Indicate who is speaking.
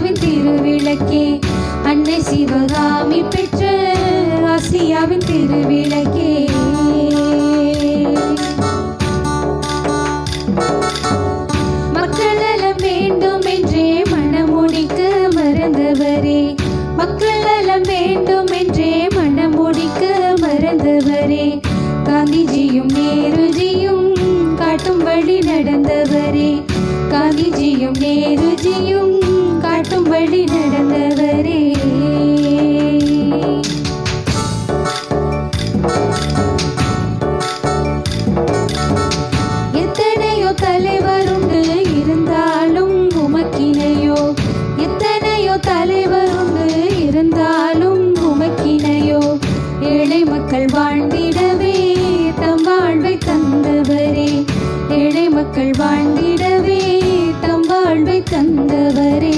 Speaker 1: ஆசியாவின் திருவிளக்கே, அன்னை சிவகாமி பெற்ற ஆசியாவின் திருவிளக்கே. மக்கள் நலம் வேண்டும் என்றே மனமுடிக்க மறந்தவரே, மக்கள் நலம் வேண்டும் என்றே மனமுடிக்க மறந்தவரே, காந்திஜியும் நேருஜியும் காட்டும் வழி நடந்தவரே, காந்திஜியும் நேருஜியும் காட்டும் வழி நடந்தவரே. எத்தனையோ தலைவருண்டு இருந்தாலும் உமக்கினையோ, எத்தனையோ தலைவருண்டு இருந்தாலும் உமக்கினையோ, ஏழை மக்கள் வாழ்ந்திட